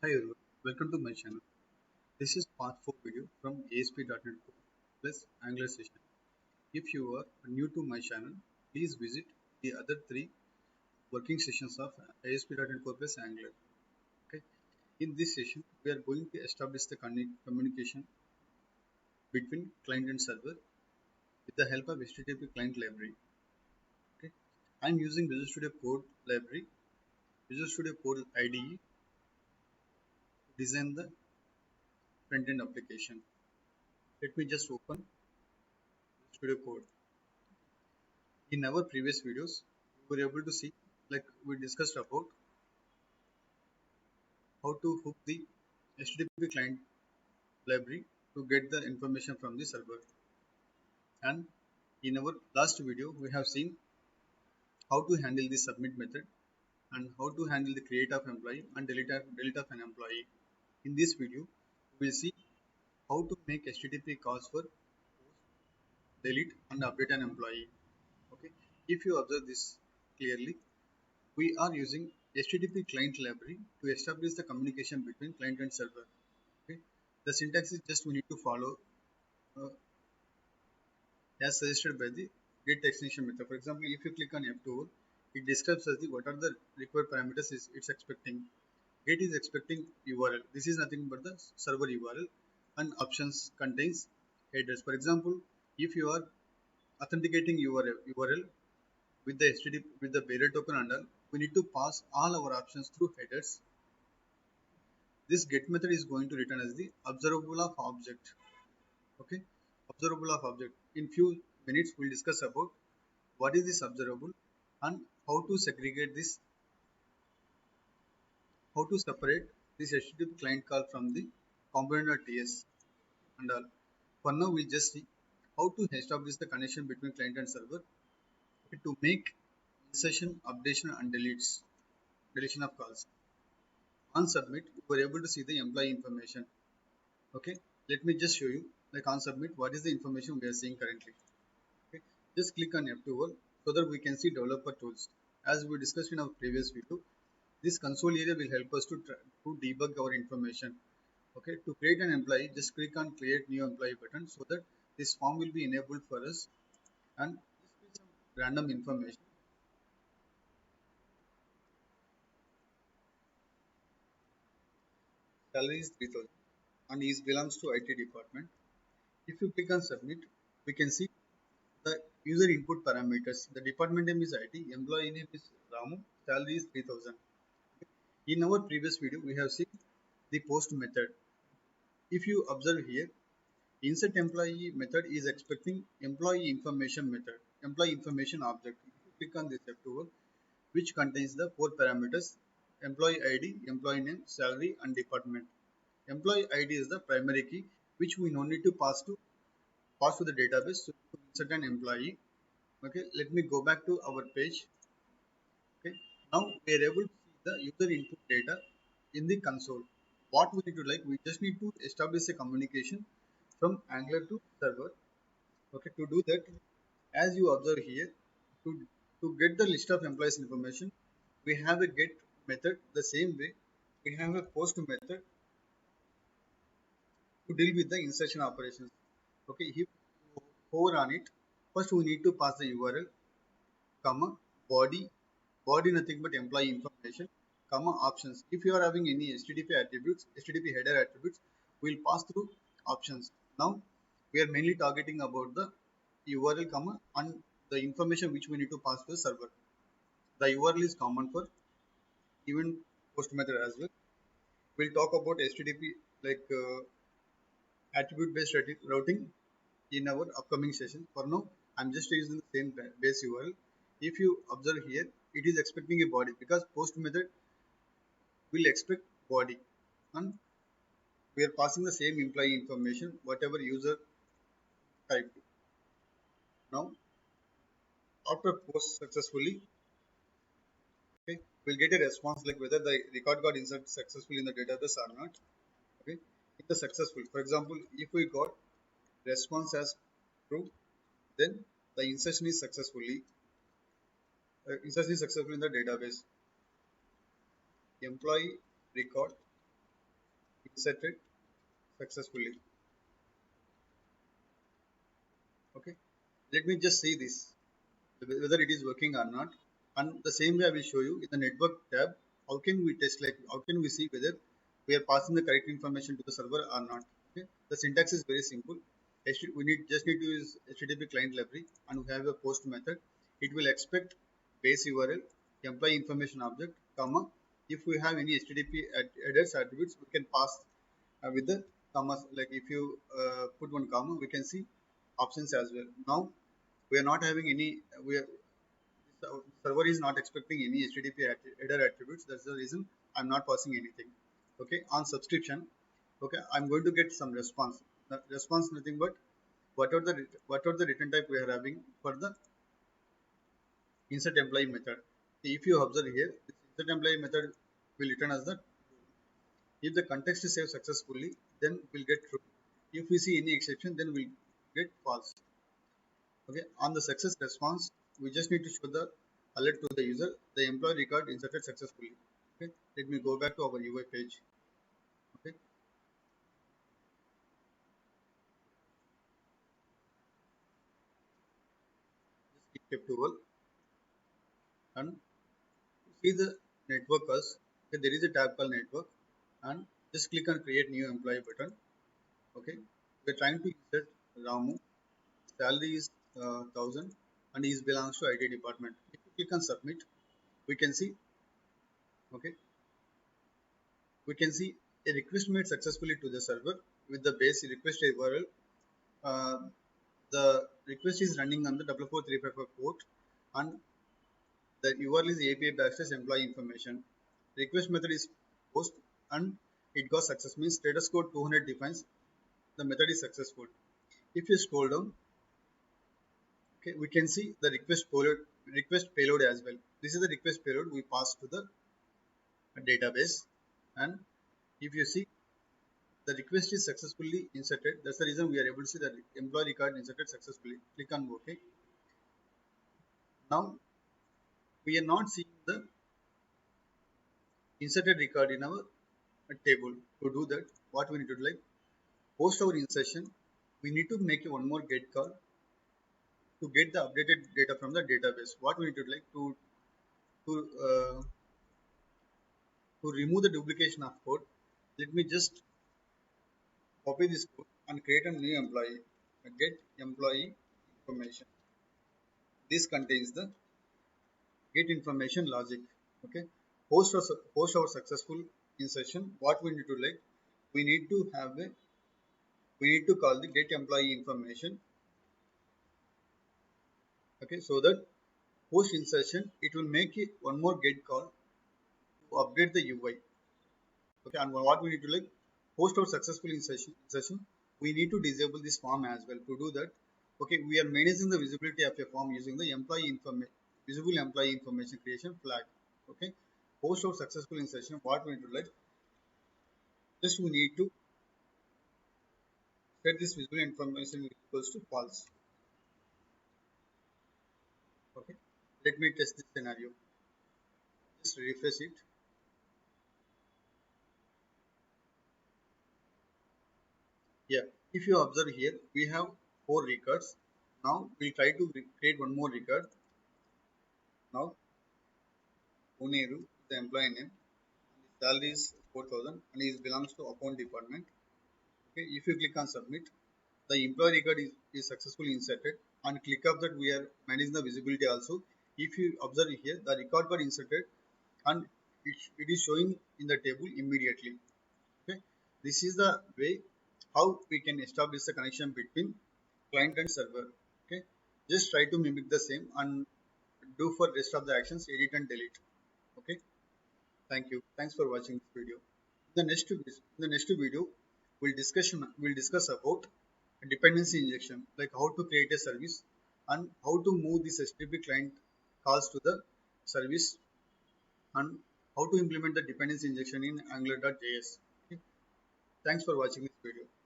Hi everyone, welcome to my channel. This is part 4 video from ASP.NET Core plus Angular session. If you are new to my channel, please visit the other 3 working sessions of ASP.NET Core plus Angular. Okay. In this session, we are going to establish the communication between client and server with the help of HTTP client library. Okay. I am using Visual Studio Code library, Visual Studio Code IDE to design the front-end application. Let me just open Studio Code. In our previous videos, we were able to see, like we discussed about how to hook the HTTP client library to get the information from the server. And in our last video, we have seen how to handle the submit method and how to handle the create of employee and delete of an employee. In this video, we will see how to make HTTP calls for delete and update an employee. Okay, if you observe this clearly, we are using HTTP client library to establish the communication between client and server. Okay. The syntax is just we need to follow uh, as suggested by the get extension method. For example, if you click on F2, it describes as the what are the required parameters is it's expecting. Get is expecting URL. This is nothing but the server URL, and options contains headers. For example, if you are authenticating URL with the HTTP with the bearer token and all, we need to pass all our options through headers. This get method is going to return as the observable of object. Okay, observable of object. In few minutes, we'll discuss about what is this observable and how to segregate this, how to separate this HTTP client call from the component.ts and all. For now, we'll just see how to establish the connection between client and server. Okay, to make insertion, updation, and deletion of calls. On submit, we were able to see the employee information. Okay, let me just show you like on submit what is the information we are seeing currently. Okay, just click on F2 so that we can see developer tools. As we discussed in our previous video, this console area will help us to debug our information. Okay, to create an employee, just click on create new employee button so that this form will be enabled for us and just fill some random information. Salary is 3000 and he belongs to IT department. If you click on submit, we can see the user input parameters. The department name is IT, employee name is Ramu, salary is 3000. In our previous video, we have seen the post method. If you observe here, insert employee method is expecting employee information method, employee information object. If you click on this F2, which contains the 4 parameters, employee ID, employee name, salary, and department. Employee ID is the primary key, which we no need to pass to the database to insert an employee. Okay, let me go back to our page. Okay, now we are able to see the user input data in the console. What we need to like, we just need to establish a communication from Angular to server. Okay, to do that, as you observe here, to, to get the list of employees information, we have a get method the same way. We have a post method to deal with the insertion operations. Okay, if you hover on it, first we need to pass the URL, comma, body nothing but employee information, comma, options. If you are having any HTTP attributes, HTTP header attributes, we'll pass through options. Now, we are mainly targeting about the URL, comma, and the information which we need to pass to the server. The URL is common for even post method as well. We'll talk about HTTP like attribute based routing in our upcoming session. For now, I'm just using the same base URL. If you observe here, it is expecting a body because post method will expect body, and we are passing the same employee information whatever user typed. Now, after post successfully, okay, we'll get a response like whether the record got inserted successfully in the database or not. Okay, if the successful, for example, if we got response as true, then the insertion is successful in the database. Employee record inserted successfully. Okay, let me just see this whether it is working or not. And the same way I will show you in the network tab how can we test, like how can we see whether we are passing the correct information to the server or not. Okay, the syntax is very simple. We just need to use HTTP client library, and we have a post method. It will expect base URL, employee information object, comma. If we have any HTTP headers attributes, we can pass with the commas. Like if you put one comma, we can see options as well. Now we are not having any. The server is not expecting any HTTP header attributes. That's the reason I'm not passing anything. Okay, on subscription, okay, I'm going to get some response. The response nothing but what are the return type we are having for the insert employee method. If you observe here, this insert employee method will return as the, if the context is saved successfully, then we'll get true. If we see any exception, then we'll get false. Okay, on the success response, we just need to show the alert to the user, the employee record inserted successfully. Okay, let me go back to our UI page. Okay, just click F12 and see the network as, okay, there is a tab called network, and just click on create new employee button. Okay, we're trying to insert Ramu. Salary is 1000 and he belongs to IT department. If you click on submit, we can see, okay, we can see a request made successfully to the server with the base request URL. Uh, the request is running on the 44355 port, and the URL is API backslash employee information. Request method is post, and it got success, means status code 200 defines the method is successful. If you scroll down, okay, we can see the request payload as well. This is the request payload we pass to the database, and if you see the request is successfully inserted, that's the reason we are able to see that employee record inserted successfully. Click on OK. Now we are not seeing the inserted record in our table. To do that, what we need to do, like post our insertion, we need to make one more get call to get the updated data from the database. What we need to do, like to uh, to remove the duplication of code, let me just copy this code and create a new employee. Get employee information. This contains the get information logic. Okay, post our successful insertion. What we need to, like, we need to have a, we need to call the get employee information. Okay, so that post insertion it will make it one more get call to update the UI. Okay, and what we need to, like, post our successful insertion, we need to disable this form as well. To do that, okay, we are managing the visibility of a form using the employee information visible employee information creation flag. Okay, post our successful insertion, what we need to, like, just we need to set this visible information equals to false. Okay, let me test this scenario. Just refresh it. Yeah, if you observe here, we have 4 records. Now we'll try to create one more record. Now Uneru, the employee name, and his salary is 4000 and he belongs to account department. Okay, if you click on submit, the employee record is successfully inserted, and click up that we are managing the visibility also. If you observe here, the record got inserted and it is showing in the table immediately. Okay, this is the way how we can establish the connection between client and server. Okay, just try to mimic the same and do for rest of the actions, edit and delete. Okay, thank you. Thanks for watching this video. In the next video, we'll discuss about dependency injection, like how to create a service and how to move this HTTP client calls to the service, and how to implement the dependency injection in Angular.js. Okay. Thanks for watching this video.